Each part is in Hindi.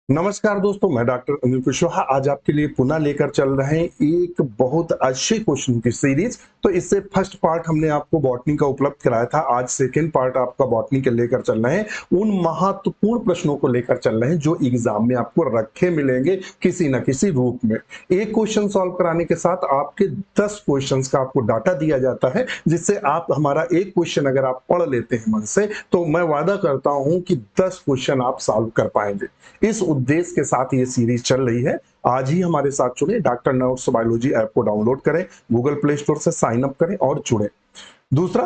नमस्कार दोस्तों, मैं डॉक्टर अनिल कुशवाहा आज आपके लिए पुनः लेकर चल रहे हैं एक बहुत अच्छे क्वेश्चन की सीरीज। तो इससे फर्स्ट पार्ट हमने आपको बॉटनी का उपलब्ध कराया था। आज सेकंड पार्ट आपका बॉटनी के लेकर चल रहे हैं। उन महत्वपूर्ण प्रश्नों को लेकर चल रहे हैं जो एग्जाम में आपको रखे मिलेंगे किसी न किसी रूप में। एक क्वेश्चन सॉल्व कराने के साथ आपके 10 क्वेश्चन का आपको डाटा दिया जाता है, जिससे आप हमारा एक क्वेश्चन अगर आप पढ़ लेते हैं मन से, तो मैं वादा करता हूं कि 10 क्वेश्चन आप सॉल्व कर पाएंगे। इस उद्देश्य के साथ ये सीरीज चल रही है। आज ही हमारे साथ जुड़े, डॉक्टर नोट्स बायोलॉजी ऐप को डाउनलोड करें, गूगल प्ले स्टोर से साइन अप करें और जुड़े। दूसरा,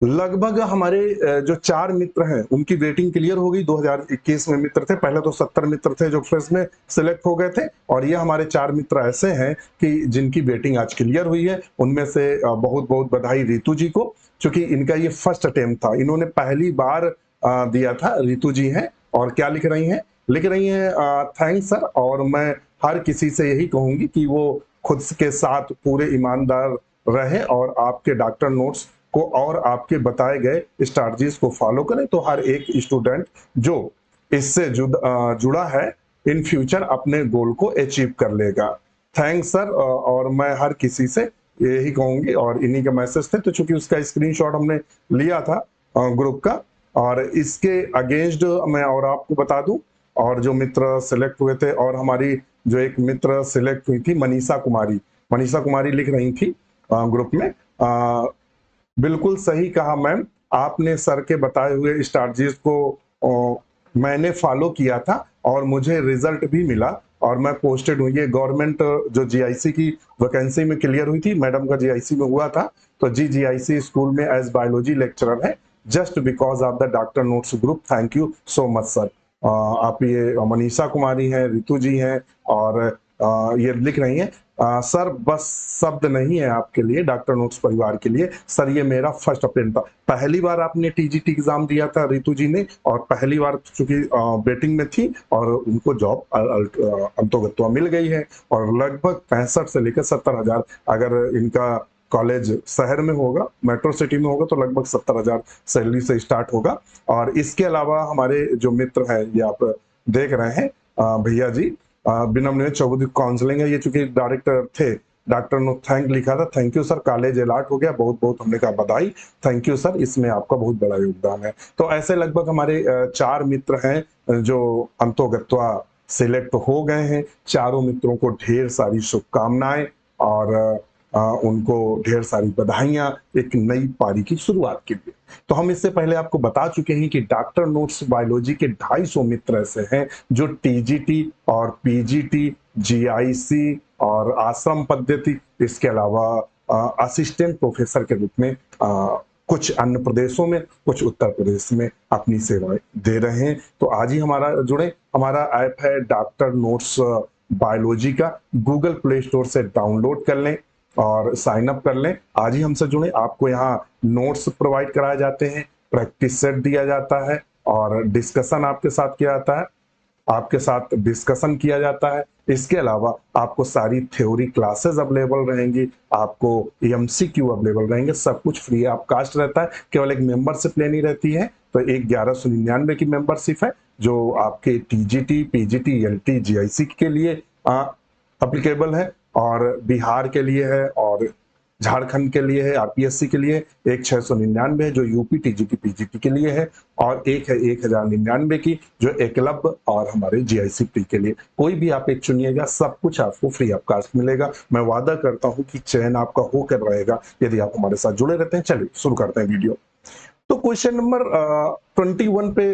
लगभग हमारे जो 4 मित्र हैं उनकी रेटिंग क्लियर हो गई। 2021 में मित्र थे, पहले तो 70 मित्र थे जो फर्स्ट में सिलेक्ट हो गए थे, और ये हमारे 4 मित्र ऐसे हैं कि जिनकी वेटिंग आज क्लियर हुई है। उनमें से बहुत बहुत बधाई रितु जी को, क्योंकि इनका ये फर्स्ट अटेम्प्ट था, इन्होंने पहली बार दिया था। रितु जी हैं और क्या लिख रही हैं? लिख रही हैं थैंक्स सर, और मैं हर किसी से यही कहूंगी कि वो खुद के साथ पूरे ईमानदार रहे और आपके डॉक्टर नोट्स को और आपके बताए गए स्ट्रैटेजीज को फॉलो करें, तो हर एक स्टूडेंट जो इससे जुड़ा है इन फ्यूचर अपने गोल को अचीव कर लेगा। थैंक्स सर, और मैं हर किसी से यही कहूंगी, और इन्हीं के मैसेज थे, तो चूंकि उसका स्क्रीनशॉट हमने लिया था ग्रुप का, और इसके अगेंस्ट मैं और आपको बता दूं, और जो मित्र सिलेक्ट हुए थे, और हमारी जो एक मित्र सिलेक्ट हुई थी मनीषा कुमारी, मनीषा कुमारी लिख रही थी ग्रुप में, बिल्कुल सही कहा मैम, आपने सर के बताए हुए स्ट्रैटेजीज को मैंने फॉलो किया था और मुझे रिजल्ट भी मिला, और मैं पोस्टेड हूँ। ये गवर्नमेंट जो जीआईसी की वैकेंसी में क्लियर हुई थी, मैडम का जीआईसी में हुआ था, तो जी जीआईसी स्कूल में एज बायोलॉजी लेक्चरर है, just because of the doctor notes group. Thank you so much sir. आप ये मनीषा कुमारी हैं, रितु जी हैं, और ये लिख रही हैं सर बस शब्द नहीं है आपके लिए, डॉक्टर नोट्स परिवार के लिए। सर ये मेरा फर्स्ट अटेम्प्ट था, पहली बार आपने टीजीटी एग्जाम दिया था रितु जी ने, और पहली बार चूंकि वेटिंग में थी और उनको जॉब अंतोगत्वा मिल गई है, और लगभग 65 से लेकर 70,000, अगर इनका कॉलेज शहर में होगा, मेट्रो सिटी में होगा, तो लगभग 70,000 सैलरी से स्टार्ट होगा। और इसके अलावा हमारे जो मित्र हैं, ये आप देख रहे हैं भैया जी, बिनम चौधरी काउंसलिंग है, ये चूंकि डायरेक्टर थे, डॉक्टर ने थैंक लिखा था, thank you sir, college allot हो गया, बहुत बहुत हमने कहा बधाई, थैंक यू सर, इसमें आपका बहुत बड़ा योगदान है। तो ऐसे लगभग हमारे 4 मित्र हैं जो अंतोगत्वा सिलेक्ट हो गए हैं। चारों मित्रों को ढेर सारी शुभकामनाएं, और उनको ढेर सारी बधाइयां एक नई पारी की शुरुआत के लिए। तो हम इससे पहले आपको बता चुके हैं कि डॉक्टर नोट्स बायोलॉजी के 250 मित्र ऐसे हैं जो टीजीटी और पीजीटी, जीआईसी और आश्रम पद्धति, इसके अलावा असिस्टेंट प्रोफेसर के रूप में कुछ अन्य प्रदेशों में, कुछ उत्तर प्रदेश में अपनी सेवाएं दे रहे हैं। तो आज ही हमारा जुड़े, हमारा ऐप है डॉक्टर नोट्स बायोलॉजी का, गूगल प्ले स्टोर से डाउनलोड कर लें और साइन अप कर लें। आज ही हमसे जुड़े, आपको यहाँ नोट्स प्रोवाइड कराए जाते हैं, प्रैक्टिस सेट दिया जाता है, और डिस्कशन आपके साथ किया जाता है, आपके साथ डिस्कशन किया जाता है। इसके अलावा आपको सारी थ्योरी क्लासेस अवेलेबल रहेंगी, आपको एमसीक्यू अवेलेबल रहेंगे, सब कुछ फ्री ऑफ कास्ट रहता है। केवल एक मेंबरशिप लेनी रहती है, तो एक 1199 की मेंबरशिप है, जो आपके टीजीटी, पीजीटी, एलटी, जीआईसी के लिए अप्लीकेबल है, और बिहार के लिए है, और झारखंड के लिए है, आरपीएससी के लिए एक 699 है जो यूपी टीजीटी पीजीटी के लिए है, और एक है 1099 की जो एकलव्य और हमारे जीआईसी प्री के लिए। कोई भी आप एक चुनिएगा, सब कुछ आपको फ्री ऑफ कास्ट मिलेगा। मैं वादा करता हूं कि चयन आपका होकर रहेगा यदि आप हमारे साथ जुड़े रहते हैं। चलिए शुरू करते हैं वीडियो। तो क्वेश्चन नंबर 21 पे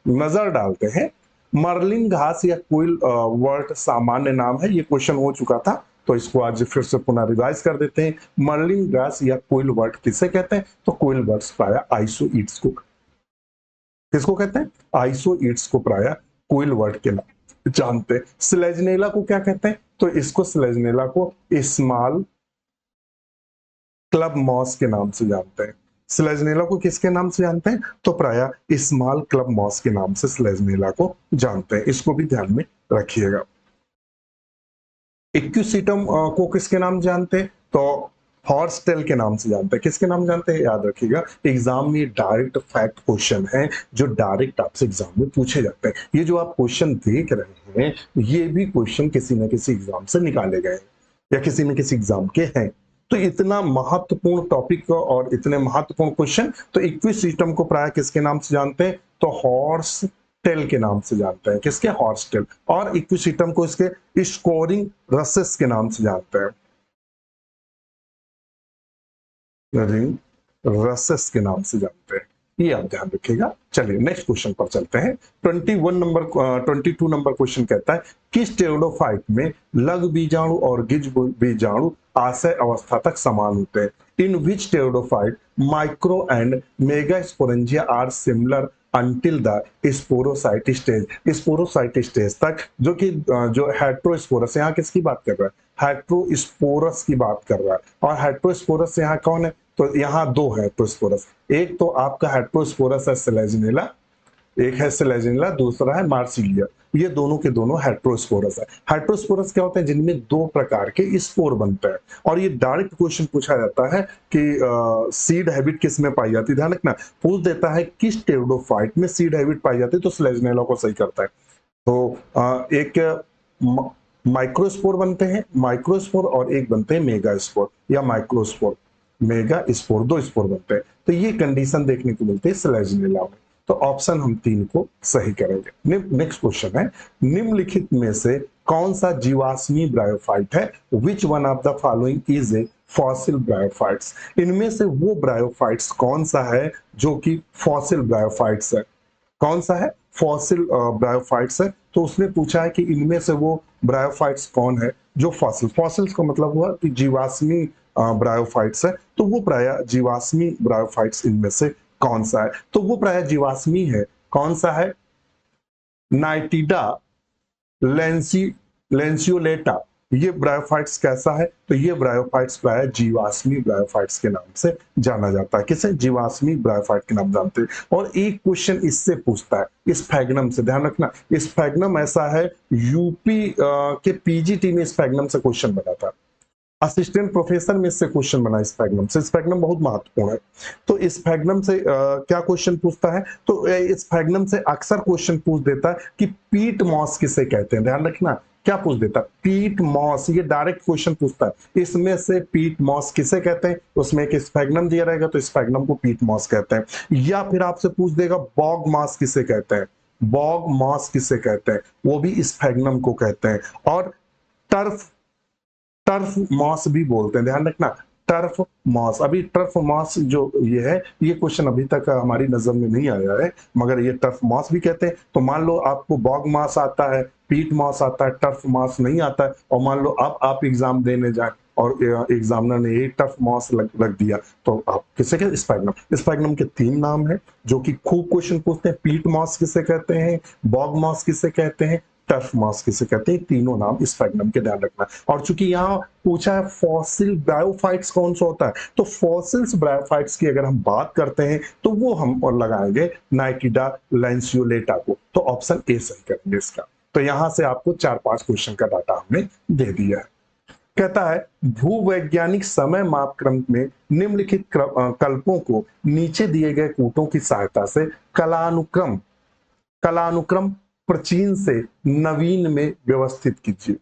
नजर डालते हैं। मर्लिन घास या क्विल वर्ट सामान्य नाम है, ये क्वेश्चन हो चुका था, तो इसको आज फिर से पुनः रिवाइज कर देते हैं। मर्लिन घास या क्विल वर्ट किसे कहते हैं? तो क्विल वर्ट्स प्राय आइसोइड्स को, किसको कहते हैं? आइसोइड्स को प्राय क्विल वर्ट के नाम जानते हैं। स्लेजनेला को क्या कहते हैं? तो इसको स्लेजनेला को स्मॉल क्लब मॉस के नाम से जानते हैं। स्लेजनेला को किसके नाम से जानते हैं? तो प्राय स्मॉल क्लब मॉस के नाम से स्लेजनेला को जानते हैं, इसको भी ध्यान में रखिएगा। इक्विसिटम को किसके नाम जानते हैं? तो हॉर्सटेल के नाम से जानते हैं। किसके नाम जानते हैं, याद रखिएगा, एग्जाम में डायरेक्ट फैक्ट क्वेश्चन है जो डायरेक्ट आपसे एग्जाम में पूछे जाते हैं। ये जो आप क्वेश्चन देख रहे हैं ये भी क्वेश्चन किसी न किसी एग्जाम से निकाले गए हैं या किसी न किसी एग्जाम के हैं। तो इतना महत्वपूर्ण टॉपिक और इतने महत्वपूर्ण क्वेश्चन, तो इक्विस सिस्टम को प्राय किसके नाम से जानते हैं, तो हॉर्स टेल के नाम से जानते हैं। किसके, हॉर्स टेल। और इक्विस सिस्टम को इसके स्कोरिंग रसेस के नाम से जानते हैं, रिंग रसेस के नाम से जानते हैं। ये आप ध्यान रखिएगा। चलिए नेक्स्ट क्वेश्चन पर चलते हैं। 22 नंबर क्वेश्चन कहता है किस टेरिडोफाइट में लघु बीजाणु और गिज बीजाणु आशय अवस्था तक समान होते हैं। In which pteridophyte micro and mega sporangia are similar until the sporocyte stage. Sporocyte stage तक, जो कि जो हेट्रोस्पोरस, यहाँ किसकी बात कर रहा है, हेट्रोस्पोरस की बात कर रहा है। और हेट्रोस्पोरस यहाँ कौन है, तो यहाँ दो है हेट्रोस्पोरस। एक तो आपका हेट्रोस्पोरस है सेलेजिनेला, एक है सेलेजिनेला, दूसरा है मार्सिलिया। ये दोनों के दोनों हेट्रोस्पोरस है। हेट्रोस्पोरस क्या होते हैं, जिनमें दो प्रकार के स्पोर बनते हैं। और ये डायरेक्ट क्वेश्चन पूछा जाता है कि सीड हैबिट किस में पाई जाती है। ध्यान रखना, पूछ देता है किस टेरिडोफाइट में सीड हैबिट पाई जाती है, तो सेलेजिनेला को सही करता है। तो एक माइक्रोस्पोर बनते हैं, माइक्रोस्पोर, और एक बनते हैं मेगास्पोर या माइक्रोस्पोर। मेगा स्पोर, दो स्पोर बनते हैं। तो ये कंडीशन देखने को मिलती है सेलेजिनेला में। तो ऑप्शन हम 3 को सही करेंगे। नेक्स्ट क्वेश्चन है, निम्नलिखित में से कौन सा जीवाश्मी ब्रायोफाइट है, which one of the following is a fossil bryophytes. इनमें से वो ब्रायोफाइट्स कौन सा है जो कि फॉसिल ब्रायोफाइट्स है। कौन सा है, फॉसिल ब्रायोफाइट्स है। तो उसने पूछा है कि इनमें से वो ब्रायोफाइट्स कौन है जो फॉसिल, फॉसिल्स का मतलब हुआ कि जीवाश्मी ब्रायोफाइट्स है। तो वो प्राय जीवाश्मी ब्रायोफाइट्स इनमें से कौन सा है, तो वो प्राय जीवाश्मी है। कौन सा है, नाइटिडा लेंसियोलेटा। ये ब्रायोफाइट्स कैसा है, तो ये ब्रायोफाइट्स प्राय जीवाश्मी ब्रायोफाइट्स के नाम से जाना जाता है। किसे, जीवाश्मी ब्रायोफाइट के नाम जानते हैं। और एक क्वेश्चन इससे पूछता है स्फैग्नम से, ध्यान रखना, स्फैग्नम ऐसा है, यूपी के पीजीटी में स्फैग्नम से क्वेश्चन बना था। असिस्टेंट प्रोफेसर में इससे क्वेश्चन बना स्फैग्नम से। स्फैग्नम बहुत महत्वपूर्ण है। तो स्फैग्नम से क्या क्वेश्चन पूछता है, तो स्फैग्नम से अक्सर क्वेश्चन पूछ देता है कि पीट मॉस किसे कहते हैं। ध्यान रखना, क्या पूछ देता है, पीट मॉस। ये डायरेक्ट क्वेश्चन पूछता है, इसमें से पीट मॉस किसे कहते हैं। उसमें एक स्फैग्नम दिया रहेगा तो स्फैग्नम को पीट मॉस कहते हैं। या फिर आपसे पूछ देगा बॉग मॉस किसे कहते हैं, बॉग मॉस किसे कहते हैं, वो भी स्फैग्नम को कहते हैं। और टर्फ टर्फ मॉस भी बोलते हैं। ध्यान रखना, टर्फ मॉस। अभी टर्फ मॉस जो ये है, ये क्वेश्चन अभी तक हमारी नजर में नहीं आया है, मगर ये टर्फ मॉस भी कहते हैं। तो मान लो आपको बॉग मॉस आता है, पीट मॉस आता है, टर्फ मॉस नहीं आता है, और मान लो अब आप एग्जाम देने जाए और एग्जामिनर ने ये टर्फ मॉस रख दिया, तो आप किसे कहते हैं, स्पैग्नम। स्पैग्नम के 3 नाम है जो कि खूब क्वेश्चन पूछते हैं। पीट मॉस किसे कहते हैं, बॉग मॉस किसे कहते हैं, टर्फ मॉस किसे कहते हैं। तीनों नाम स्फैग्नम के, ध्यान रखना। और चूंकि यहाँ पूछा है फॉसिल ब्रायोफाइट्स कौन सा होता है, तो फॉसिल्स ब्रायोफाइट्स की अगर हम बात करते हैं तो वो हम और लगाएंगे नाइटिडा लैंसियोलेटा को। तो ऑप्शन ए सही करेंगे इसका। तो यहां से आपको 4-5 क्वेश्चन का डाटा हमने दे दिया है। कहता है भूवैज्ञानिक समय मापक्रम में निम्नलिखित कल्पों को नीचे दिए गए कूटों की सहायता से कलानुक्रम प्राचीन से नवीन में व्यवस्थित कीजिए।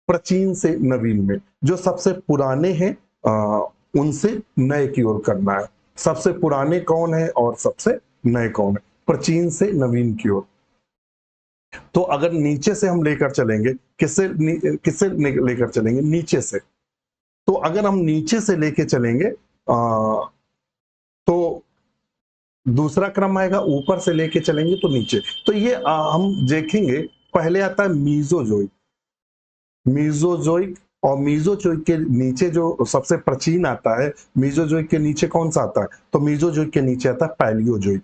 प्राचीन से नवीन में, जो सबसे पुराने हैं उनसे नए की ओर करना है। सबसे पुराने कौन है और सबसे नए कौन है, प्राचीन से नवीन की ओर। तो अगर नीचे से हम लेकर चलेंगे, किससे लेकर चलेंगे, नीचे से। तो अगर हम नीचे से लेके चलेंगे तो दूसरा क्रम आएगा, ऊपर से लेके चलेंगे तो नीचे। तो ये हम देखेंगे, पहले आता है मीजोजोइक। मीजोजोइक और मीजोजोइक के नीचे जो सबसे प्राचीन आता है, मीजोजोइक के नीचे कौन सा आता है, तो मीजोजोइक के नीचे आता है पैलियोजोइक।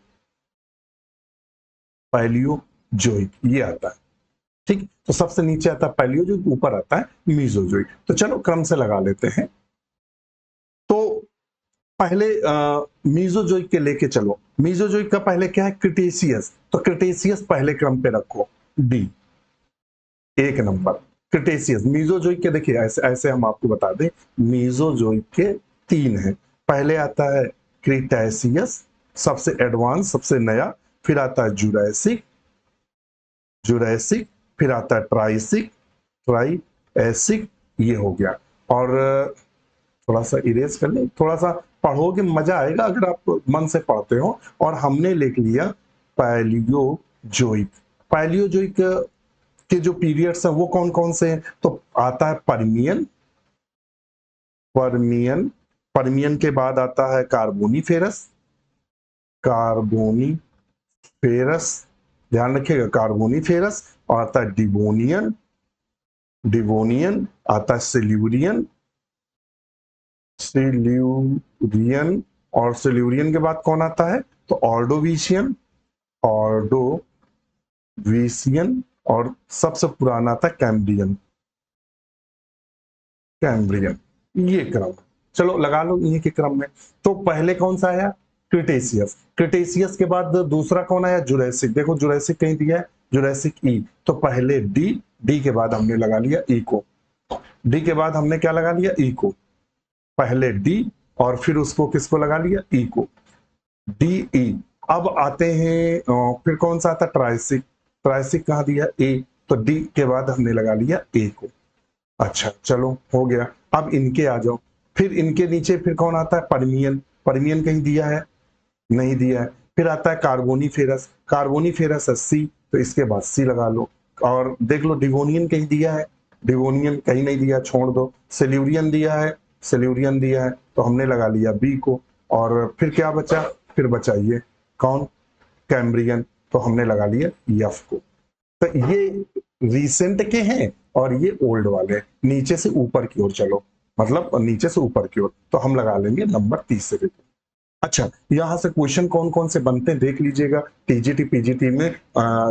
पैलियोजोइक ये आता है, ठीक। तो सबसे नीचे आता है पैलियोजोइक, ऊपर आता है मीजोजोइक। तो चलो क्रम से लगा लेते हैं। तो पहले मीजोजोइक के लेके चलो। मीजोजोइक का पहले क्या है, क्रिटेशियस। तो क्रिटेशियस पहले क्रम पे रखो, डी 1 नंबर। क्रिटेशियस मीजोजोइक के देखिए ऐसे ऐसे हम आपको बता दें, मीजोजोइक के तीन है। पहले आता है क्रीटासियस, सबसे एडवांस, सबसे नया, फिर आता है जुरासिक, जुरासिक, फिर आता है ट्राइसिक, ट्राइएसिक, ये हो गया। और थोड़ा सा इरेज कर ले, थोड़ा सा पढ़ोगे मजा आएगा अगर आप मन से पढ़ते हो। और हमने लिख लिया पैलियोजोइक। पैलियोजोइक के जो पीरियड्स हैं वो कौन कौन से हैं? तो आता है पर्मियन, पर्मियन, पर्मियन के बाद आता है कार्बोनीफेरस, कार्बोनीफेरस, ध्यान रखिएगा कार्बोनीफेरस, और आता है डिवोनियन, डिवोनियन, आता है सिल्यूरियन, सिल्यूरियन, और सिल्यूरियन के बाद कौन आता है? तो ऑर्डोविशियन, ऑर्डोविशियन, और सबसे पुराना आता है कैम्ब्रियन, कैम्ब्रियन। ये क्रम, चलो लगा लो इन्हीं के क्रम में। तो पहले कौन सा आया? क्रिटेशियस। क्रिटेशियस के बाद दूसरा कौन आया? जुरासिक। देखो जुरासिक कहीं दिया है, जुरासिक ई। तो पहले डी, डी के बाद हमने लगा लिया ई को, डी के बाद हमने क्या लगा लिया? ई को। पहले डी और फिर उसको किसको लगा लिया? ई को, डी ई। अब आते हैं फिर कौन सा आता? ट्राइसिक। ट्राइसिक कहाँ दिया? ए। तो डी के बाद हमने लगा लिया ए को। अच्छा चलो हो गया। अब इनके आ जाओ, फिर इनके नीचे फिर कौन आता है? पर्मियन। पर्मियन कहीं दिया है? नहीं दिया है। फिर आता है कार्बोनीफेरस, कार्बोनीफेरस है सी, तो इसके बाद सी लगा लो। और देख लो डिवोनियन कहीं दिया है? डिवोनियन कहीं नहीं दिया, छोड़ दो। सिल्यूरियन दिया है? सिल्यूरियन दिया है, तो हमने लगा लिया बी को। और फिर क्या बचा? फिर बचा ये कौन? कैम्ब्रियन, तो हमने लगा लिया एफ को। तो ये रिसेंट के हैं और ये ओल्ड वाले। नीचे से ऊपर की ओर चलो, मतलब नीचे से ऊपर की ओर, तो हम लगा लेंगे नंबर 30 से। अच्छा, यहां से क्वेश्चन कौन कौन से बनते हैं देख लीजिएगा। टीजीटी पीजीटी में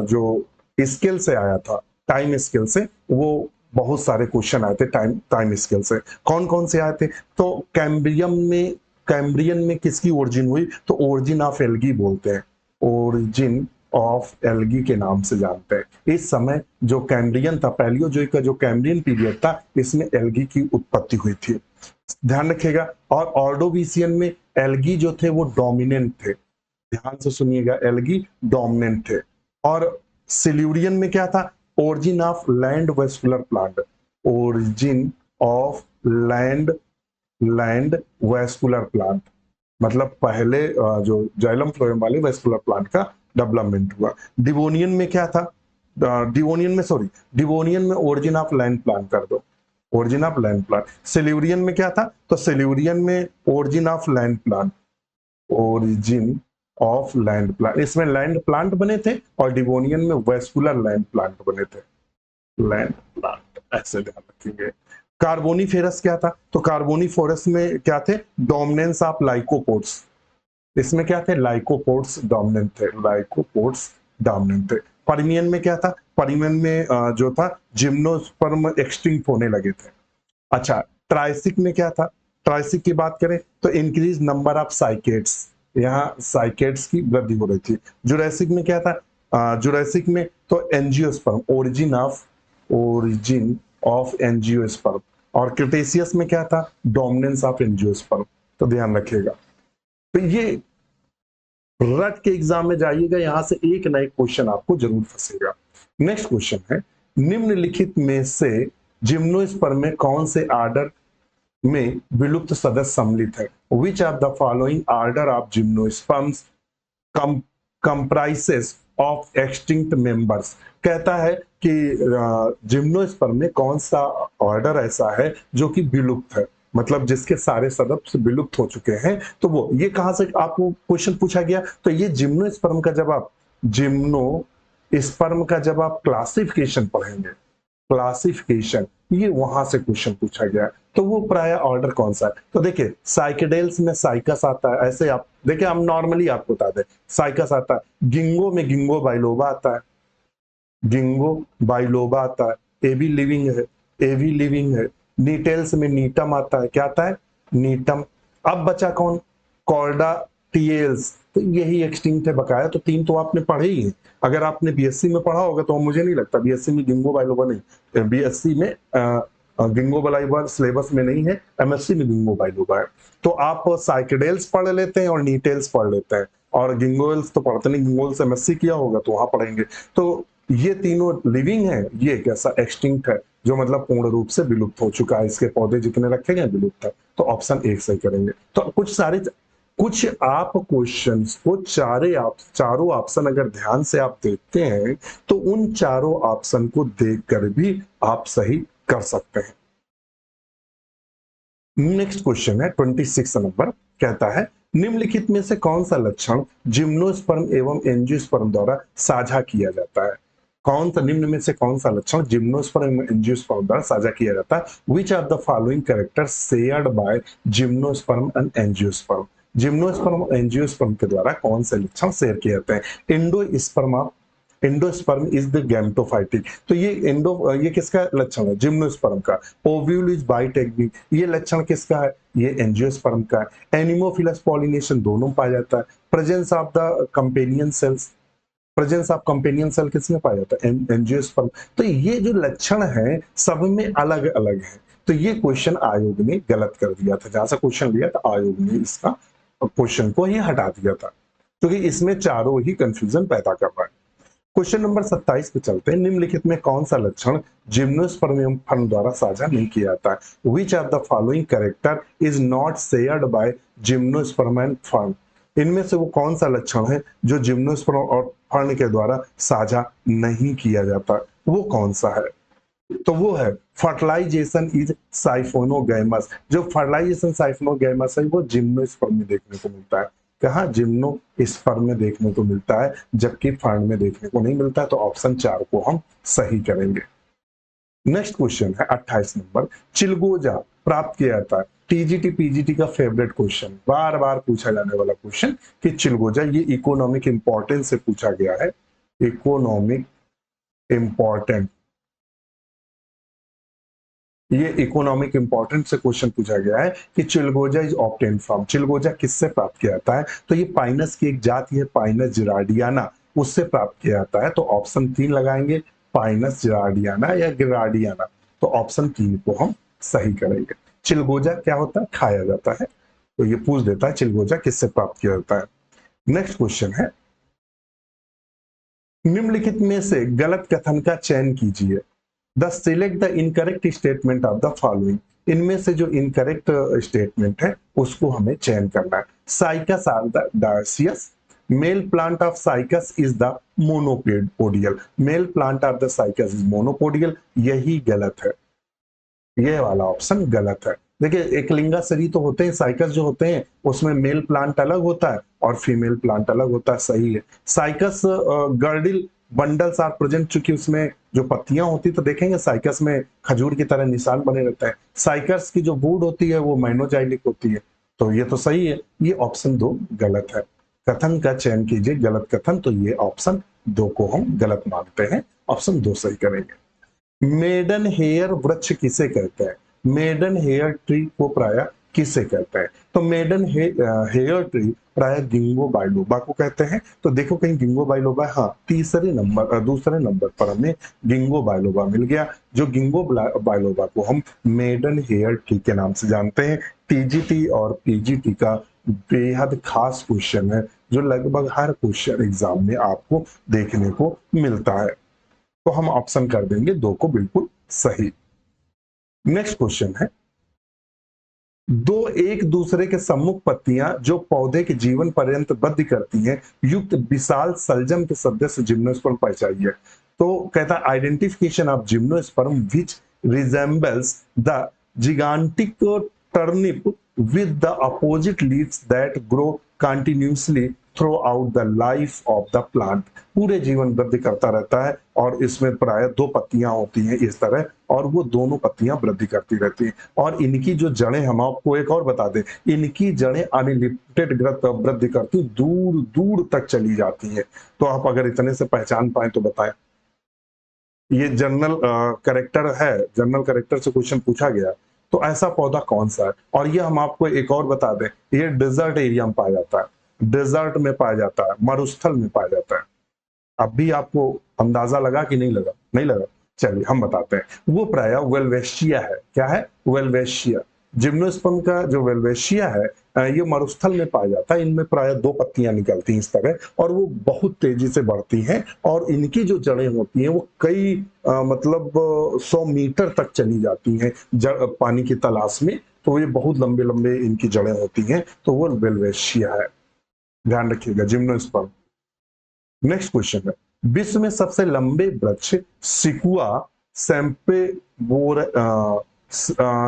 जो स्केल से आया था, टाइम स्केल से, वो बहुत सारे क्वेश्चन आए थे टाइम टाइम स्केल से। कौन कौन से आए थे? तो कैम्ब्रियन में किसकी ओरिजिन हुई? तो ओरिजिन ऑफ एल्गी बोलते हैं, ओरिजिन ऑफ एल्गी के नाम से जानते हैं। इस समय जो कैम्ब्रियन था, पैलियोजोइक का जो कैम्ब्रियन पीरियड था, इसमें एल्गी की उत्पत्ति हुई थी, ध्यान रखिएगा। और ऑर्डोविशियन में एल्गी जो थे वो डोमिनेंट थे, ध्यान से सुनिएगा, एल्गी डोमिनेंट थे। और सिल्यूरियन में क्या था? Origin of land vascular plant, origin of land vascular plant, मतलब पहले जो जाइलम फ्लोएम वाले वेस्कुलर प्लांट का डेवलपमेंट हुआ। डिवोनियन में क्या था? डिवोनियन में ओरिजिन ऑफ लैंड प्लांट कर दो, origin of land plant. Silurian में क्या था? तो सिल्यूरियन में origin of land plant, origin of land plant, इसमें लैंड प्लांट बने थे, और डिवोनियन में वेस्कुलर लैंड प्लांट बने थे, लैंड प्लांट, ऐसे ध्यान रखेंगे। कार्बोनीफेरस क्या था? तो कार्बोनीफेरस में क्या थे? डोमिनेंस ऑफ लाइकोपोड्स, इसमें क्या थे? लाइकोपोड्स डोमिनेंट थे, लाइकोपोड्स डोमिनेंट थे। पर्मियन में क्या था? पर्मियन में जो था जिम्नोस्पर्म एक्सटिंक्ट होने लगे थे। अच्छा, ट्राइसिक में क्या था? ट्राइसिक की बात करें तो इंक्रीज नंबर ऑफ साइकेट्स, यहाँ साइकेट्स की वृद्धि हो रही थी। जुरासिक में क्या था? जुरासिक में तो एंजियोस्पर्म, ओरिजिन ऑफ एंजियोस्पर्म। और क्रिटेशियस में क्या था? Dominance of angiosperm. तो ध्यान रखिएगा। तो ये रट के एग्जाम में जाइएगा, यहां से एक ना एक क्वेश्चन आपको जरूर फंसेगा। नेक्स्ट क्वेश्चन है, निम्नलिखित में से जिम्नोस्पर्म में कौन से आर्डर में विलुप्त सदस्य सम्मिलित है? विच of the following order of gymnosperms comprises of extinct members? कहता है कि जिम्नोस्पर्म में कौन सा ऑर्डर ऐसा है जो कि विलुप्त है, मतलब जिसके सारे सदस्य विलुप्त हो चुके हैं। तो वो ये कहां से आपको क्वेश्चन पूछा गया? तो ये जिम्नोस्पर्म का जब आप क्लासिफिकेशन पढ़ेंगे, क्लासिफिकेशन, ये वहां से क्वेश्चन पूछा गया। तो वो प्राय ऑर्डर कौन सा है? तो देखिए साइकेडेल्स में साइकस आता है, ऐसे आप देखिए, हम नॉर्मली आपको बता दें, साइकस आता है। गिंगो में गिंगो बाइलोबा आता है, गिंगो बाइलोबा आता है। एवी लिविंग है, एवी लिविंग है। नीटेल्स में नीटम आता है, क्या आता है? नीटम। अब बचा कौन? कॉर्डा टिएल्स, तो यही एक्सटिंक्ट है बकाया। तो तीन तो आपने पढ़े ही है, अगर आपने बीएससी में पढ़ा होगा तो मुझे नहीं लगता, बीएससी में गिंगो बाइलोबा नहीं, बीएससी में गिंगो बिलोबा सिलेबस में नहीं है, एमएससी में गिंगो बिलोबा है। तो आप साइकेडेल्स पढ़ लेते हैं और नीटेल्स पढ़ लेते हैं, और गिंगोल्स तो पढ़ते नहीं, गिंगोल्स एमएससी किया होगा तो वहां पढ़ेंगे। तो ये तीनों लिविंग है, ये कैसा एक्सटिंक्ट है, जो मतलब पूर्ण रूप से विलुप्त हो चुका है, इसके पौधे जितने रखे गए विलुप्त है। तो ऑप्शन एक सही करेंगे। तो कुछ आप क्वेश्चंस को चारों ऑप्शन अगर ध्यान से आप देखते हैं तो उन चारों ऑप्शन को देखकर भी आप सही कर सकते हैं। नेक्स्ट क्वेश्चन है 26 नंबर, कहता है निम्नलिखित में से कौन सा लक्षण जिम्नोस्पर्म एवं एंजियोस्पर्म द्वारा साझा किया जाता है? कौन सा निम्न में से कौन सा लक्षण जिम्नोस्पर्म एवं एंजियोस्पर्म द्वारा साझा किया जाता है? Which are the following characters shared by gymnosperm and angiosperm? Gymnosperm और एंजियोस्पर्म के द्वारा कौन से लक्षण शेयर किए जाते हैं? एंडोस्पर्म इज द गैमेटोफाइटिक, तो ये किसका लक्षण है? जिम्नोस्पर्म का। ओव्यूल इज बाइटेक्टिक, ये लक्षण किसका है? ये एंजियोस्पर्म का है। एनिमोफिलस पॉलिनेशन दोनों पाया जाता है। Presence of the companion cells, presence of companion cell किसमें पाया जाता है? एंजियोस्पर्म। तो ये जो लक्षण है सब में अलग अलग है। तो ये क्वेश्चन आयोग ने गलत कर दिया था, जहां से क्वेश्चन लिया था आयोग ने इसका क्वेश्चन को ही हटा दिया था, क्योंकि इसमें चारों ही कंफ्यूजन पैदा कर रहा है। क्वेश्चन नंबर 27 पे चलते हैं। निम्नलिखित में कौन सा लक्षण जिम्नोस्पर्म एवं फर्न द्वारा साझा नहीं किया जाता है? Which are the following character is not shared by gymnosperm and fern? इनमें से वो कौन सा लक्षण है जो जिम्नोस्पर्म और फर्न के द्वारा साझा नहीं किया जाता? वो कौन सा है? तो वो है फर्टिलाइजेशन इज साइफोनोगैमस। जो फर्टिलाइजेशन साइफोनोगैमस है वो जिम्नोस्पर्म में देखने को मिलता है। कहा? जिम्नोस्पर्म में देखने को मिलता है, जबकि फर्न में देखने को नहीं मिलता है। तो ऑप्शन 4 को हम सही करेंगे। नेक्स्ट क्वेश्चन है 28 नंबर, चिलगोजा प्राप्त किया जाता है। टीजीटी पीजीटी का फेवरेट क्वेश्चन, बार बार पूछा जाने वाला क्वेश्चन कि चिलगोजा, ये इकोनॉमिक इंपॉर्टेंस से पूछा गया है। इकोनॉमिक इंपॉर्टेंट, ये इकोनॉमिक इंपॉर्टेंट से क्वेश्चन पूछा गया है कि चिलगोजा इज ऑब्टेन फ्रॉम, चिलगोजा किससे प्राप्त किया जाता है? तो ये पाइनस की एक जाति है, पाइनस जिराडियाना, उससे प्राप्त किया जाता है। तो ऑप्शन 3 लगाएंगे, पाइनस जिराडियाना या गिराडियाना। तो ऑप्शन 3 को हम सही करेंगे। चिलगोजा क्या होता है? खाया जाता है। तो ये पूछ देता है चिलगोजा किससे प्राप्त किया जाता है। नेक्स्ट क्वेश्चन है, निम्नलिखित में से गलत कथन का चयन कीजिए। The select the incorrect statement of the following. इनमें से जो इनकरेक्ट स्टेटमेंट है उसको हमें चयन करना है। Cycas are the dioecious, male plant of Cycas is the monopodial, male plant of the Cycas is monopodial, यही गलत है। ये वाला ऑप्शन गलत है। देखिए एकलिंगा सरी तो होते हैं, साइकस जो होते हैं उसमें मेल प्लांट अलग होता है और फीमेल प्लांट अलग होता है, सही है। Cycas girdle bundles are present, चूंकि उसमें जो पत्तियां होती तो देखेंगे साइकस में खजूर की तरह निशान बने रहते हैं। साइकस की जो वुड होती है वो माइनोजाइलिक होती है। तो ये तो सही है, ये ऑप्शन 2 गलत है। कथन का चयन कीजिए, गलत कथन, तो ये ऑप्शन 2 को हम गलत मानते हैं, ऑप्शन 2 सही करेंगे। मेडन हेयर वृक्ष किसे कहते हैं? मेडन हेयर ट्री को प्राय किसे कहते हैं? तो मेडन हेयर ट्री प्राय गिंगो बाइलोबा को कहते हैं। तो देखो कहीं गिंगो बाइलोबा, हाँ दूसरे नंबर पर हमें गिंगो बाइलोबा मिल गया। जो गिंगो बाइलोबा को हम मेडन हेयर ट्री के नाम से जानते हैं। टीजीटी और पीजीटी का बेहद खास क्वेश्चन है, जो लगभग हर क्वेश्चन एग्जाम में आपको देखने को मिलता है। तो हम ऑप्शन कर देंगे 2 को बिल्कुल सही। नेक्स्ट क्वेश्चन है, दो एक दूसरे के सम्मुख पत्तियां जो पौधे के जीवन पर्यंत बद्ध करती हैं युक्त विशाल सलजम के सदस्य जिम्नोस्पर्म पहचाइए। तो कहता है identification of gymnosperm which resembles the gigantic turnip with the opposite leaves that grow continuously throughout the life of the plant। पूरे जीवन वृद्धि करता रहता है और इसमें प्राय 2 पत्तियां होती हैं इस तरह, और वो दोनों पत्तियां वृद्धि करती रहती हैं। और इनकी जो जड़ें, हम आपको एक और बता दें, इनकी जड़ें अनलिमिटेड वृद्धि करती, दूर दूर तक चली जाती हैं। तो आप अगर इतने से पहचान पाए तो बताएं। ये जनरल करेक्टर है, जनरल करेक्टर से क्वेश्चन पूछा गया। तो ऐसा पौधा कौन सा है? और ये हम आपको एक और बता दें, ये डेजर्ट एरिया में पाया जाता है, डेजर्ट में पाया जाता है, मरुस्थल में पाया जाता है। अब भी आपको अंदाजा लगा कि नहीं लगा? नहीं लगा? चलिए हम बताते हैं, वो प्राय वेल्वेशिया है। क्या है? वेल्वेशिया। जिम्नोस्पर्म का जो वेल्वेशिया है ये मरुस्थल में पाया जाता है। इनमें प्राय 2 पत्तियां निकलती हैं इस तरह, और वो बहुत तेजी से बढ़ती हैं, और इनकी जो जड़ें होती हैं वो कई मतलब 100 मीटर तक चली जाती हैं पानी की तलाश में। तो ये बहुत लंबे लंबे इनकी जड़ें होती हैं, तो वो वेल्वेशिया है। ध्यान रखिएगा, जिम्नोस्पर्म। नेक्स्ट क्वेश्चन है, विश्व में सबसे लंबे वृक्ष सिकुआ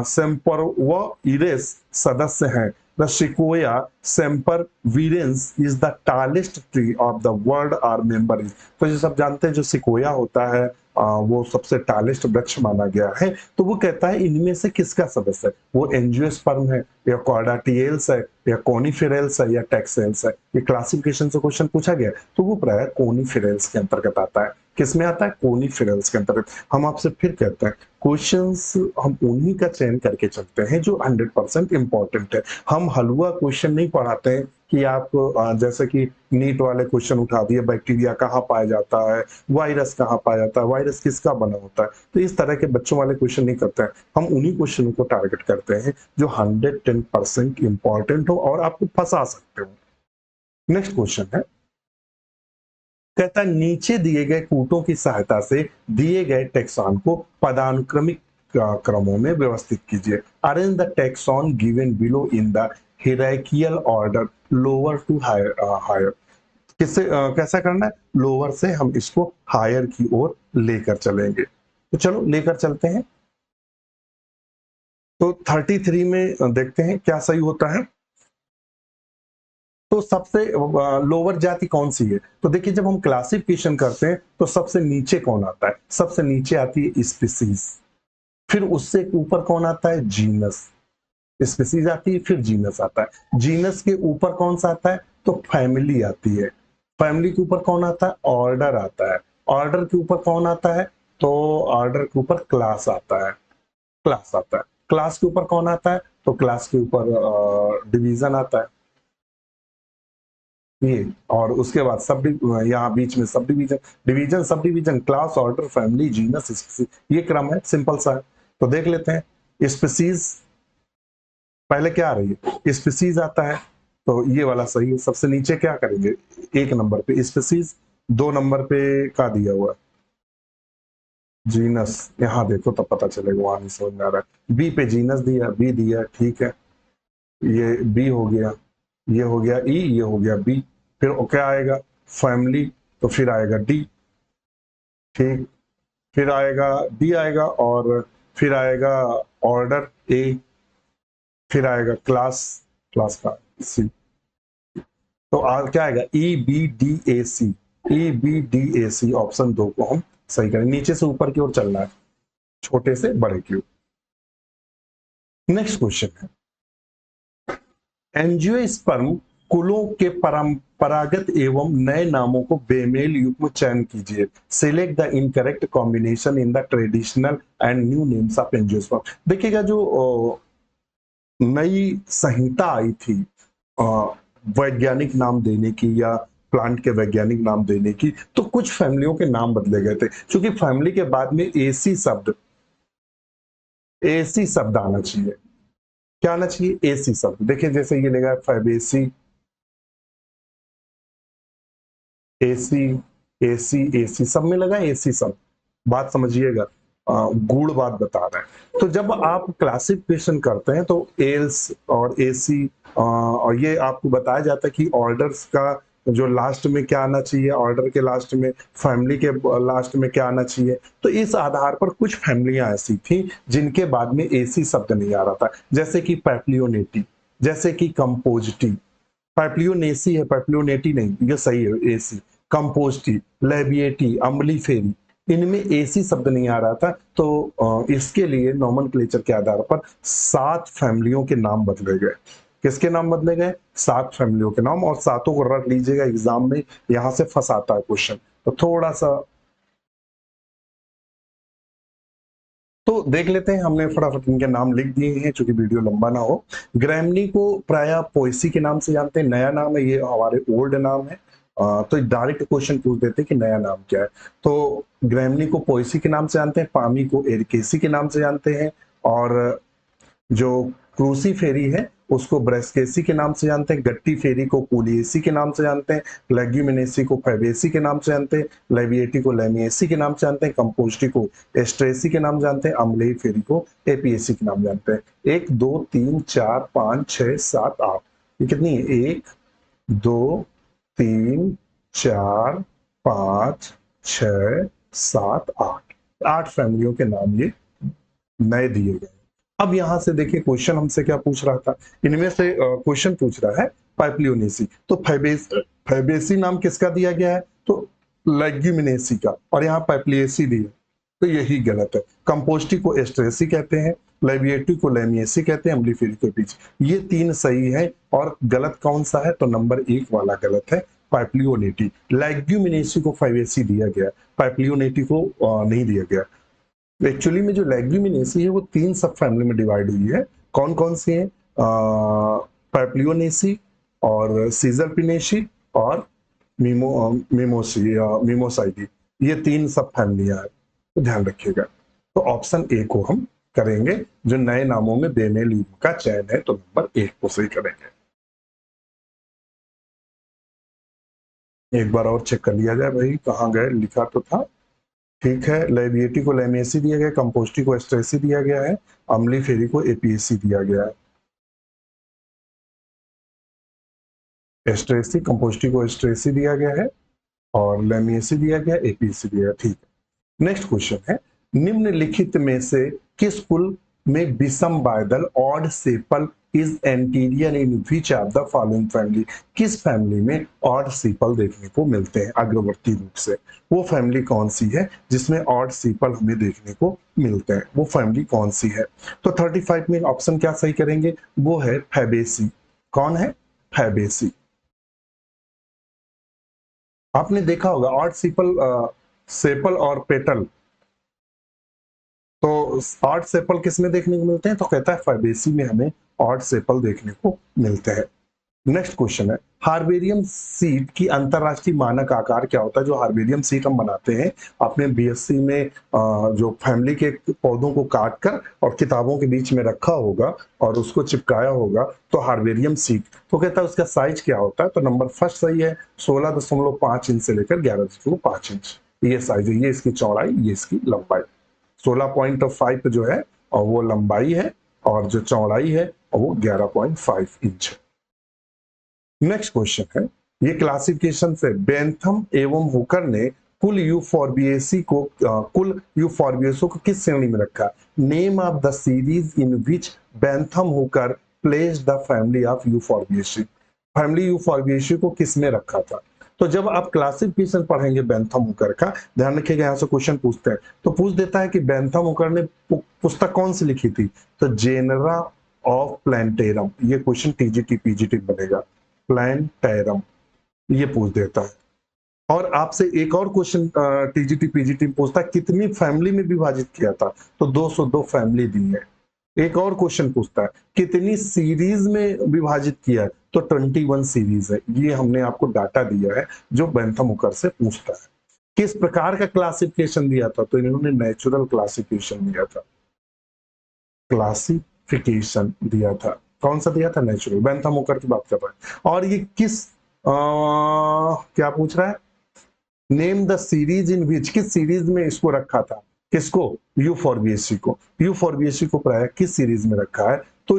सेम्परवइरेस सदस्य हैं। The sequoia sempervirens is the tallest tree of the world are member is. तो ये सब जानते हैं, जो सिकोया होता है वो सबसे टालेस्ट वृक्ष माना गया है। तो वो कहता है इनमें से किसका सदस्य है? वो एंजियोस्पर्म है, या कॉर्डाटिएल्स है, या कोनिफेरल्स है, या टेक्सेल्स है। ये क्लासिफिकेशन से क्वेश्चन पूछा गया, तो वो प्राय कोनिफेरल्स के अंतर्गत आता है। किसमें आता है? कोनिफेरल्स के अंतर्गत। हम आपसे फिर कहते हैं, क्वेश्चंस हम उन्हीं का चयन करके चलते हैं जो 100% इंपॉर्टेंट है। हम हलवा क्वेश्चन नहीं पढ़ाते हैं कि आप जैसे कि नीट वाले क्वेश्चन उठा दिए, बैक्टीरिया कहाँ पाया जाता है, वायरस कहाँ पाया जाता है, वायरस किसका बना होता है। तो इस तरह के बच्चों वाले क्वेश्चन नहीं करते हैं। हम उन्हीं क्वेश्चनों को टारगेट करते हैं जो 110% इंपॉर्टेंट हो और आपको फंसा सकते हो। नेक्स्ट क्वेश्चन है, कहता है नीचे दिए गए कूटों की सहायता से दिए गए टेक्सॉन को पदानुक्रमिक क्रमों में व्यवस्थित कीजिए। Arrange the taxon given below in the hierarchical order lower to higher. किससे कैसा करना है? लोअर से हम इसको हायर की ओर लेकर चलेंगे। तो चलो लेकर चलते हैं। तो 33 में देखते हैं क्या सही होता है। तो सबसे लोअर जाति कौन सी है? तो देखिए, जब हम क्लासिफिकेशन करते हैं तो सबसे नीचे कौन आता है? सबसे नीचे आती है स्पीसीज। फिर उससे ऊपर कौन आता है? जीनस। स्पीसीज आती है, फिर जीनस आता है। जीनस के ऊपर कौन सा आता है? तो फैमिली आती है। फैमिली के ऊपर कौन आता है? ऑर्डर आता है। ऑर्डर के ऊपर कौन आता है? तो ऑर्डर के ऊपर क्लास आता है। क्लास आता है। क्लास के ऊपर कौन आता है? तो क्लास के ऊपर डिवीजन आता है। ये और उसके बाद सब, यहाँ बीच में sub division, division, sub division, class, order, family, genus, species, ये क्रम है। सिंपल सा है। तो देख लेते हैं। स्पीसीज पहले क्या आ रही है? स्पीसीज आता है, तो ये वाला सही है। सबसे नीचे क्या करेंगे? 1 नंबर पे स्पीसीज, 2 नंबर पे क्या दिया हुआ है? जीनस। यहाँ देखो तब पता चलेगा, वहां नहीं समझ में आ रहा है। बी पे जीनस दिया, बी दिया, ठीक है। ये बी हो गया, ये हो गया ई, ये हो गया बी। फिर क्या आएगा? फैमिली। तो फिर आएगा डी, ठीक। फिर आएगा डी आएगा, और फिर आएगा ऑर्डर ए, फिर आएगा क्लास, क्लास का सी। तो क्या आएगा? E B D A C. E B D A C, option 2 को हम सही करें। नीचे से ऊपर की ओर चलना है, छोटे से बड़े की ओर। नेक्स्ट क्वेश्चन है, एंजियोस्पर्म कुलों के परंपरागत एवं नए नामों को बेमेल युग्म चयन कीजिए। Select the incorrect combination in the traditional and new names of angiosperm. देखिएगा, जो नई संहिता आई थी वैज्ञानिक नाम देने की, या प्लांट के वैज्ञानिक नाम देने की, तो कुछ फैमिलियों के नाम बदले गए थे। क्योंकि फैमिली के बाद में एसी शब्द आना चाहिए। क्या आना चाहिए? एसी शब्द। देखिए, जैसे ये लेगा फैबेसी, एसी, एसी, एसी, सब में लगा एसी शब्द। बात समझिएगा, गूढ़ बात बता रहे हैं। तो जब आप क्लासिफिकेशन करते हैं तो एल्स और एसी, और ये आपको बताया जाता है कि ऑर्डर्स का जो लास्ट में क्या आना चाहिए, ऑर्डर के लास्ट में, फैमिली के लास्ट में क्या आना चाहिए। तो इस आधार पर कुछ फैमिलियां ऐसी थी जिनके बाद में एसी शब्द नहीं आ रहा था, जैसे कि पैप्लियोनेटी, जैसे कि कंपोजिटी। पैप्लियोनेसी है, पैप्लियोनेटी नहीं, ये सही है एसी। कंपोस्टी, लेबिएटी, अम्लीफेरी, इनमें एसी शब्द नहीं आ रहा था। तो इसके लिए नोमेनक्लेचर के आधार पर 7 फैमिलियों के नाम बदले गए। किसके नाम बदले गए? 7 फैमिलियों के नाम, और 7 को रट लीजिएगा एग्जाम में, यहां से फंसाता है क्वेश्चन। तो थोड़ा सा तो देख लेते हैं। हमने फटाफट इनके नाम लिख दिए हैं, चूंकि वीडियो लंबा ना हो। ग्रैमनी को प्राय पोएसी के नाम से जानते हैं, नया नाम है, ये हमारे ओल्ड नाम है। तो डायरेक्ट क्वेश्चन पूछ देते कि नया नाम क्या है। तो ग्रैमनी को पोएसी के नाम से जानते हैं, पामी को एरिकेसी के नाम से जानते हैं, और जो क्रूसी फेरी है उसको ब्रेस्केसी के नाम से जानते हैं, गट्टी फेरी को पुलिएसी के नाम से जानते हैं, लेग्यूमिनेसी को फैबेसी के नाम से जानते हैं, लेविएटी को लेमिएसी के नाम से जानते हैं, कंपोस्टी को एस्ट्रेसी के नाम जानते हैं, अम्लेई फेरी को एपीएसी के नाम जानते हैं। 1 2 3 4 5 6 7 8, ये कितनी है? 1 2 3 4 5 6 7 8, 8 फैमिलियों के नाम ये नए दिए गए। अब यहां से देखिए क्वेश्चन हमसे क्या पूछ रहा था, इनमें से क्वेश्चन पूछ रहा है पाइप्लियोनेसी, तो फैबेसी नाम किसका दिया गया है? तो लेग्यूमिनेसी का, और यहाँ पाइप्लियेसी दिया, तो यही गलत है। कंपोस्टी को एस्ट्रेसी कहते हैं, लेविएटी को लेमिएसी कहते हैं, अम्लीफेरी को पीछ, ये 3 सही है, और गलत कौन सा है? तो नंबर 1 वाला गलत है, पाइप्लियोनेटी। लेग्यूमिनेसी को फैबेसी दिया गया, पाइप्लियोनेटी को नहीं दिया गया। एक्चुअली में जो लेग्यूमिनेसी है वो 3 सब फैमिली में डिवाइड हुई है। कौन कौन सी है? पाइप्लियोनेसी और सीजरपिनेसी और मिमोसाइडी, ये 3 सब फैमिलियां है, तो ध्यान रखिएगा। तो ऑप्शन ए को हम करेंगे, जो नए नामों में बेमेल युग्म का चयन है, तो नंबर 1 को सही करेंगे। एक बार और चेक कर लिया जाए भाई, कहाँ गए? लिखा तो था, ठीक है। लेविएटी को लेमिएसी दिया गया, कंपोस्टी को एस्ट्रेसी दिया गया है, अम्ली फेरी को एपीएसी दिया गया है। एस्ट्रेसी, कंपोस्टी को एस्ट्रेसी दिया गया है, और लेमिएसी दिया गया, एपीएसी दिया गया, ठीक है। नेक्स्ट क्वेश्चन है, निम्नलिखित में से किस कुल में विषम बादल odd sepal is anterior in which of the following family? किस फैमिली में ऑड सेपल देखने को मिलते हैं अग्रवर्ती रूप से? वो फैमिली कौन सी है जिसमें ऑड सेपल हमें देखने को मिलते हैं? वो फैमिली कौन सी है? तो 35 में ऑप्शन क्या सही करेंगे? वो है फैबेसी। कौन है? फैबेसी। आपने देखा होगा ऑड सेपल, सेपल और पेटल, तो ऑड सेपल किस में देखने को मिलते हैं? तो कहता है फैबेसी में हमें ऑड सेपल देखने को मिलते हैं। नेक्स्ट क्वेश्चन है, हार्बेरियम सीड की अंतरराष्ट्रीय मानक आकार क्या होता है? जो हार्बेरियम सीड हम बनाते हैं, आपने बीएससी में जो फैमिली के पौधों को काट कर और किताबों के बीच में रखा होगा और उसको चिपकाया होगा, तो हार्बेरियम सीड, तो कहता है उसका साइज क्या होता है? तो नंबर फर्स्ट सही है, 16.5 इंच से लेकर 11.5 इंच, ये साइज है, ये इसकी चौड़ाई, ये इसकी लंबाई। 16.5 जो है और वो लंबाई है, और जो चौड़ाई है और वो 11.5 इंच है। नेक्स्ट क्वेश्चन है, ये क्लासिफिकेशन से बेंथम एवं हुकर ने कुल यूफॉर्बिएसी को किस श्रेणी में रखा? Name of the series in which Bentham Hooker placed the family of Euphorbiaceae. Family Euphorbiaceae को किस में रखा था? तो जब आप क्लासिफिकेशन पढ़ेंगे बेंथम हुकर का, ध्यान रखिएगा, यहाँ से क्वेश्चन पूछते हैं तो पूछ देता है कि बेंथम हुकर ने पुस्तक कौन सी लिखी थी? तो जेनरा ऑफ प्लांटेरम, ये क्वेश्चन टीजीटी पीजीटी बनेगा, प्लांटेरम, ये पूछ देता है। और आपसे एक और क्वेश्चन टीजीटी पीजीटी पूछता है कितनी फैमिली में विभाजित किया था? तो 202 फैमिली दी है। एक और क्वेश्चन पूछता है कितनी सीरीज में विभाजित किया है? तो 21 सीरीज है। ये हमने आपको डाटा दिया है जो बेंथम हुकर से पूछता है। किस प्रकार का क्लासिफिकेशन दिया था? तो इन्होंने नेचुरल क्लासिफिकेशन दिया था, क्लासिफिकेशन दिया था। कौन सा दिया था? नेचुरल। बेंथम हुकर की बात कर रहा है। और ये किस क्या पूछ रहा है? नेम द सीरीज इन विच, किस सीरीज में इसको रखा था? किसको? यूफॉर्बिएसी को। यूफॉर्बिएसी को प्राय किस सीरीज में रखा है? तो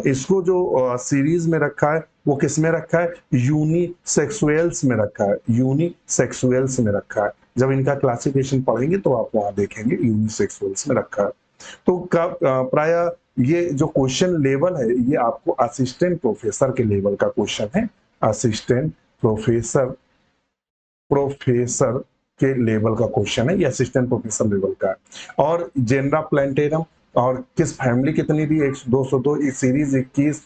इसको जो सीरीज में रखा है वो किस में रखा है? यूनिसेक्सुअल्स में रखा है, यूनिसेक्सुअल्स में रखा है। जब इनका क्लासिफिकेशन पढ़ेंगे तो आप वहां देखेंगे यूनिसेक्सुअल्स में रखा है। तो प्राय ये जो क्वेश्चन लेवल है ये आपको असिस्टेंट प्रोफेसर के लेवल का क्वेश्चन है, असिस्टेंट प्रोफेसर के लेवल का क्वेश्चन है, ये असिस्टेंट प्रोफेसर लेवल का है। और जेनरा प्लांटेरम और किस फैमिली कितनी दी? 202, सीरीज 21,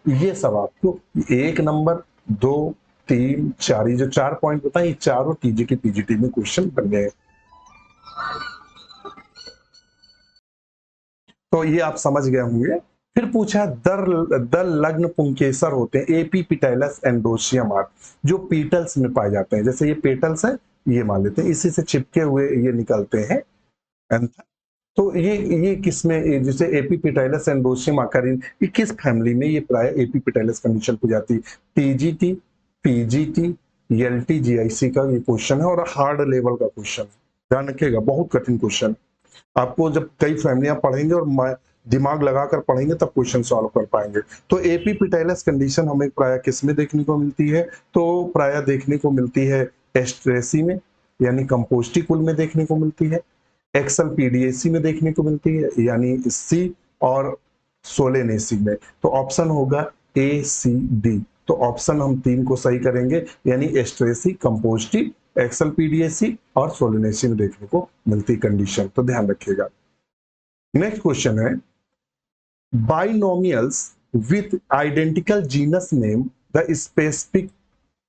ये सब आपको 1 नंबर 2 3 4, ये जो 4 पॉइंट बताए, ये चारों टीजीटी पीजीटी में क्वेश्चन बन गए। तो ये आप समझ गए होंगे। फिर पूछा द लग्न पुंकेसर होते हैं, एपीपिटाइलस एंडोसियम आर, जो पीटल्स में पाए जाते हैं। जैसे ये पेटल्स है, ये मान लेते हैं, इसी से चिपके हुए ये निकलते हैं एंथ। तो ये किसमें, जैसे एपीपिटाइलस एंडोसियम आकारिन, ये किस फैमिली में ये प्राय एपीपिटाइलस कंडीशन हो जाती है? टीजीटी, पीजीटी, एलटी, जीआईसी का ये क्वेश्चन है और हार्ड लेवल का क्वेश्चन है, ध्यान रखिएगा, बहुत कठिन क्वेश्चन। आपको जब कई फैमिलियां पढ़ेंगे और दिमाग लगाकर पढ़ेंगे तब क्वेश्चन सॉल्व कर पाएंगे। तो एपीपिटाइलस कंडीशन हमें प्राय किस में देखने को मिलती है? तो प्राय देखने को मिलती है एस्ट्रेसी में, यानी कंपोस्टिकुल में देखने को मिलती है, एक्सल पीडीएसी में देखने को मिलती है यानी सी, और सोलेनेसी में। तो ऑप्शन होगा ए सी डी। तो ऑप्शन हम 3 को सही करेंगे, यानी एस्ट्रेसी, कंपोस्टिव, एक्सल पीडीएसी और सोलेनेसी में देखने को मिलती कंडीशन। तो ध्यान रखिएगा। नेक्स्ट क्वेश्चन है, binomials with identical genus name the specific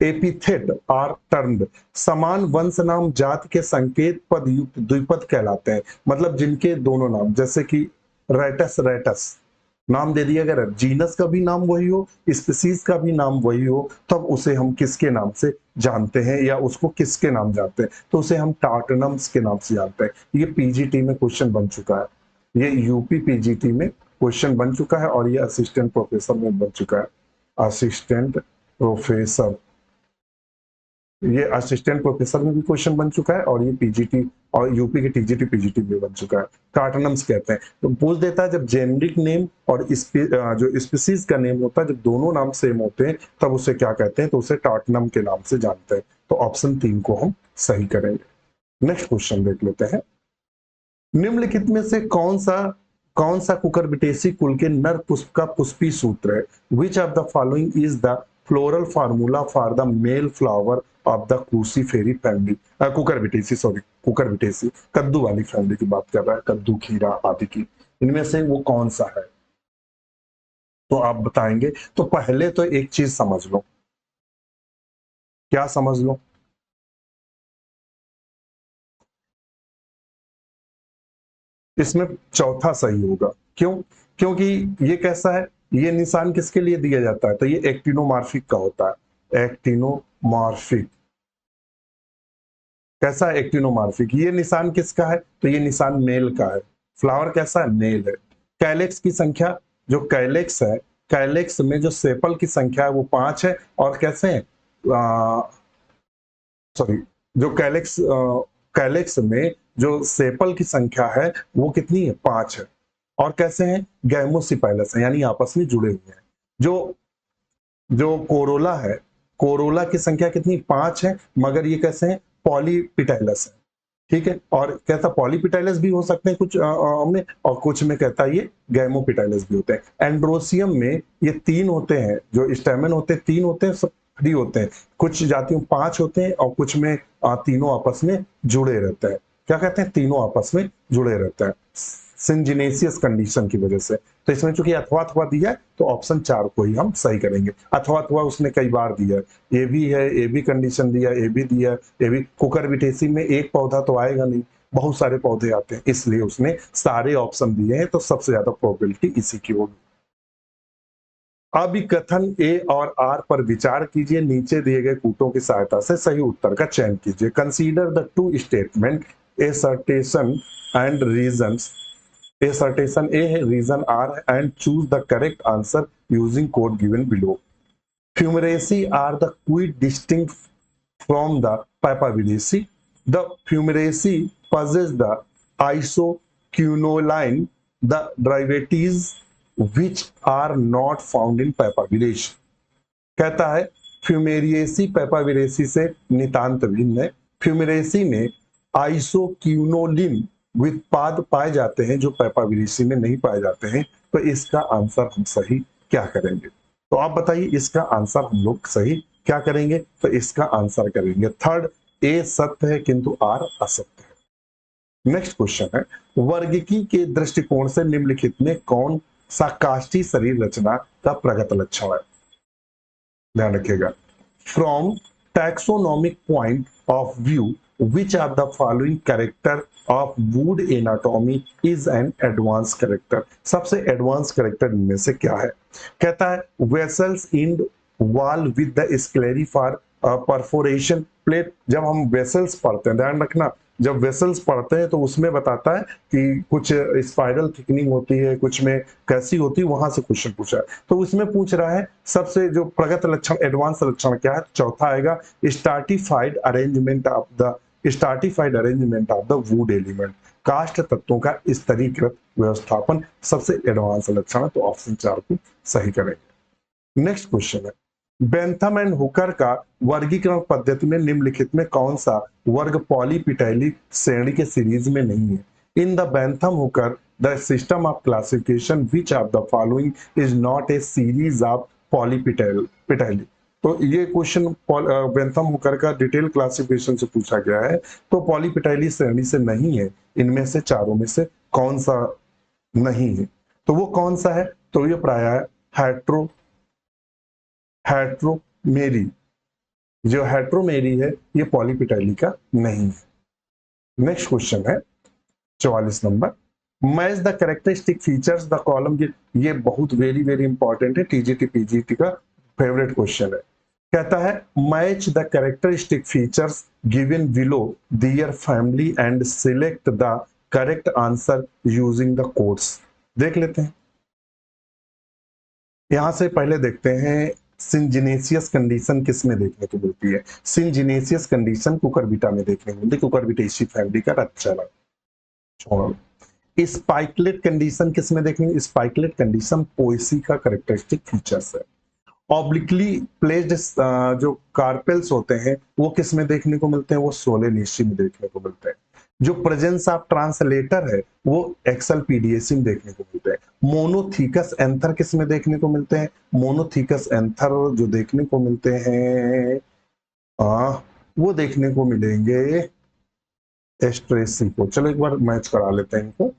epithet are termed. समान वंश नाम जाति के संकेत पद युक्त द्विपद कहलाते हैं। मतलब जिनके दोनों नाम, जैसे कि रेटस, रेटस नाम दे दिया, अगर जीनस का भी नाम वही हो, स्पीसीज का भी नाम वही हो, तब उसे हम किसके नाम से जानते हैं, या उसको किसके नाम जानते हैं? तो उसे हम टार्टनम्स के नाम से जानते हैं। ये पीजीटी में क्वेश्चन बन चुका है, ये यूपी पीजीटी में क्वेश्चन बन चुका है, और ये असिस्टेंट प्रोफेसर में बन चुका है। असिस्टेंट प्रोफेसर, ये असिस्टेंट प्रोफेसर में भी क्वेश्चन बन चुका है, और ये पीजीटी और यूपी के टीजीटी पीजीटी में बन चुका है। कार्टनम्स कहते हैं। तो पूछ देता है, जब जेनरिक नेम और जो स्पीसीज का नेम होता है, जब दोनों नाम सेम होते हैं तब उसे क्या कहते हैं? तो उसे टार्टनम के नाम से जानते हैं। तो ऑप्शन 3 को हम सही करेंगे। नेक्स्ट क्वेश्चन देख लेते हैं। निम्नलिखित में से कौन सा कुकुरबिटेसी कुल के नर पुष्प का पुष्पी सूत्र है? विच of the following is the floral formula for the male flower of the Cruciferae family? Cucurbitaceae, sorry Cucurbitaceae, कद्दू वाली फैमिली की बात कर रहा है, कद्दू, खीरा आदि की। इनमें से वो कौन सा है? तो आप बताएंगे। तो पहले तो एक चीज समझ लो। क्या समझ लो? इसमें चौथा सही होगा। क्यों? क्योंकि ये कैसा है, ये निशान किसके लिए दिया जाता है? तो ये एक्टिनोमॉर्फिक का होता है। एक्टिनोमॉर्फिक कैसा है? एक्टिनोमॉर्फिक। ये निशान किसका है? तो ये निशान मेल का है। फ्लावर कैसा है? मेल है। कैलेक्स की संख्या, जो कैलेक्स है, कैलेक्स में जो सेपल की संख्या है वो 5 है, और कैसे है, सॉरी, जो कैलेक्स में जो सेपल की संख्या है वो कितनी है? 5 है। और कैसे हैं? गैमोसिपाइलस है, यानी आपस में जुड़े हुए हैं। जो जो कोरोला है, कोरोला की संख्या कितनी? 5 है, मगर ये कैसे हैं? पॉलीपिटाइलस है। ठीक है। और कहता पॉलीपिटाइलस भी हो सकते हैं कुछ में, और कुछ में कहता है ये गैमोपिटाइलस भी होते हैं। एंड्रोसियम में ये 3 होते हैं, जो स्टेमन होते हैं 3 होते हैं, सब 3 होते हैं। कुछ जातियों 5 होते हैं, और कुछ में तीनों आपस में जुड़े रहते हैं। क्या कहते हैं? तीनों आपस में जुड़े रहते हैं सिंजिनेसियस कंडीशन की वजह से। तो इसमें चूंकि अथवा अथवा दिया है, तो ऑप्शन 4 को ही हम सही करेंगे। अथवा अथवा उसने कई बार दिया है, ए भी है, ए भी कंडीशन दिया, ए भी दिया, ए भी। कुकुरबिटेसी में एक पौधा तो आएगा नहीं, बहुत सारे पौधे आते हैं, इसलिए उसने सारे ऑप्शन दिए हैं। तो सबसे ज्यादा प्रोबेबिलिटी इसी की होगी। अभिकथन ए और आर पर विचार कीजिए, नीचे दिए गए कूटों की सहायता से सही उत्तर का चयन कीजिए। Consider the two statement, assertion and reasons. Assertion A है, reason R है, and choose the correct answer using code given below. Fumaraceae are the quite distinct from the Papaveracea. The Fumaraceae possess the isoquinoline, the derivatives which are not found in Papaveracea. कहता है फ्यूमेरिएसी पेपाविरेसी से नितांत भिन्न है। फ्यूमेरेसी में आइसोक्यूनोलिन उत्पाद पाए जाते हैं, जो पेपाविरेसी में नहीं पाए जाते हैं। तो इसका आंसर हम सही क्या करेंगे? तो आप बताइए, इसका आंसर हम लोग सही क्या करेंगे? तो इसका आंसर करेंगे थर्ड, ए सत्य है किंतु आर असत्य है। नेक्स्ट क्वेश्चन है, वर्गीकी के दृष्टिकोण से निम्नलिखित में कौन सा काष्ठी शरीर रचना का प्रगत लक्षण है? ध्यान रखिएगा। From taxonomic point of view, which of the following character of wood anatomy is an advance character, सबसे एडवांस कैरेक्टर इनमें से क्या है। कहता है vessels in wall with the scalariform perforation plate. जब हम वेसल्स पढ़ते हैं, ध्यान रखना, जब वेसल्स पढ़ते हैं तो उसमें बताता है कि कुछ स्पाइरल थिकनिंग होती है, कुछ में कैसी होती है, वहां से क्वेश्चन पूछा है। तो उसमें पूछ रहा है सबसे जो प्रगत लक्षण, एडवांस लक्षण क्या है। चौथा आएगा stratified arrangement of the wood element, काष्ठ तत्वों का स्तरीकृत व्यवस्थापन सबसे एडवांस लक्षण है। तो ऑप्शन 4 को सही करेंगे। नेक्स्ट क्वेश्चन है, बेंथम एंड हुकर का वर्गीकरण पद्धति में निम्नलिखित में कौन सा वर्ग पॉलीपिटाइली श्रेणी के सीरीज में नहीं है। In the Bentham Hooker the system of classification which of the following is not a series of polypetalae. तो ये क्वेश्चन बेंथम हुकर का डिटेल क्लासिफिकेशन से पूछा गया है, तो पॉलीपिटाइली श्रेणी से नहीं है। इनमें से चारों में से कौन सा नहीं है, तो वो कौन सा है। तो ये प्राय हेट्रोमेरी, जो हेट्रोमेरी है ये पॉलीपिटाइली का नहीं है। नेक्स्ट क्वेश्चन है 44 number, match the characteristic features the column. ये बहुत वेरी वेरी इंपॉर्टेंट है, टीजीटी पीजीटी का फेवरेट क्वेश्चन है। कहता है match the characteristic features given below their family and select the correct answer using the codes. देख लेते हैं, यहां से पहले देखते हैं सिंजिनेसियस कंडीशन किस में देखने को मिलती है। सिंजिनेसियस कंडीशन कुकुरबिटा में देखने को मिलती है, कुकुरबिटेसी फैमिली का रचना। स्पाइकलेट कंडीशन किस में देखने, स्पाइकलेट कंडीशन पोएसी का कैरेक्टरिस्टिक फीचर्स है। ऑब्लिकली प्लेस्ड जो कार्पेल्स होते हैं वो किस में देखने को मिलते हैं, वो सोलेनेसी में देखने को मिलते हैं। जो प्रेजेंस ऑफ ट्रांसलेटर है वो एक्सल पीडीएसी में देखने को मिलते हैं। मोनोथीकस एंथर किस में देखने को मिलते हैं, मोनोथीकस एंथर जो देखने को मिलते हैं वो देखने को मिलेंगे एस्ट्रेसी को। चलो एक बार मैच करा लेते हैं इनको,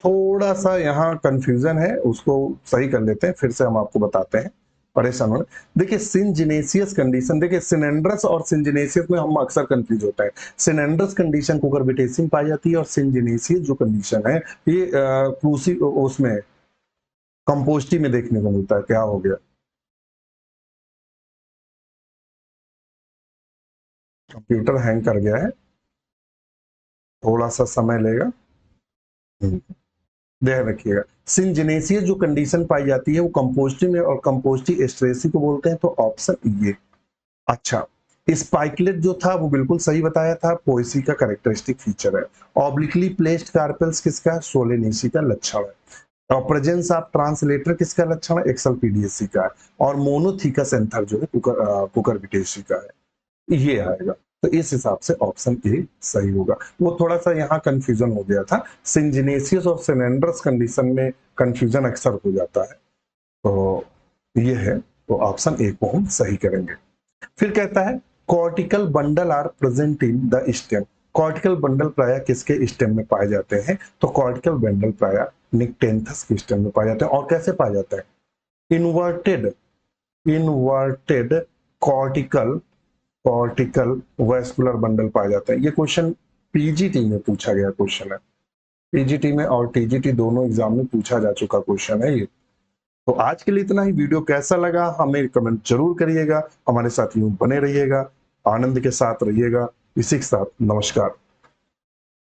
थोड़ा सा यहाँ कंफ्यूजन है उसको सही कर लेते हैं, फिर से हम आपको बताते हैं, परेशान हो। देखिए सिंजिनेसियस कंडीशन, देखिए सिनेंड्रस और सिंजिनेसियस में हम अक्सर कंफ्यूज होता है। सिनेंड्रस कंडीशन कुकुरबिटेसी में पाई जाती है और सिंजिनेसियस जो कंडीशन है ये क्रूसी उसमें कंपोस्टी में देखने को मिलता है। क्या हो गया, कंप्यूटर हैंग कर गया है, थोड़ा सा समय लेगा। ध्यान रखिएगा, सिंजिनेसियस जो कंडीशन पाई जाती है वो कंपोस्टी में, और कंपोस्टी एस्ट्रेसी को बोलते हैं। तो ऑप्शन ये। अच्छा, स्पाइकलेट जो था वो बिल्कुल सही बताया था, पोएसी का कैरेक्टरिस्टिक फीचर है। ऑब्लिकली प्लेस्ड कार्पेल्स किसका, सोलेनेसी का लक्षण है। और प्रेजेंस ऑफ ट्रांसलेटर किसका लक्षण है, एक्सल पीडीएसी का है। और मोनोथीकस एंथर जो है कुकुरबिटेसी का है। ये आएगा, तो इस हिसाब से ऑप्शन ए सही होगा। वो थोड़ा सा यहाँ कंफ्यूजन हो गया था, सिंजिनेसियस और सिनेंड्रस कंडीशन में कंफ्यूजन अक्सर हो जाता है। तो ये है, तो ऑप्शन ए को हम सही करेंगे। फिर कहता है cortical bundle are present in the stem. Cortical bundle प्राय किसके स्टेम में पाए जाते हैं, तो कॉर्टिकल बंडल प्राय निक्टेंथस के स्टेम में पाए जाते हैं। और कैसे पाया जाता है, इन्वर्टेड कॉर्टिकल वेस्कुलर बंडल पाया जाता है। ये क्वेश्चन पीजीटी में पूछा गया क्वेश्चन है, पीजीटी में और टीजीटी दोनों एग्जाम में पूछा जा चुका क्वेश्चन है ये। तो आज के लिए इतना ही। वीडियो कैसा लगा हमें कमेंट जरूर करिएगा, हमारे साथ यूं बने रहिएगा, आनंद के साथ रहिएगा। इसी के साथ नमस्कार।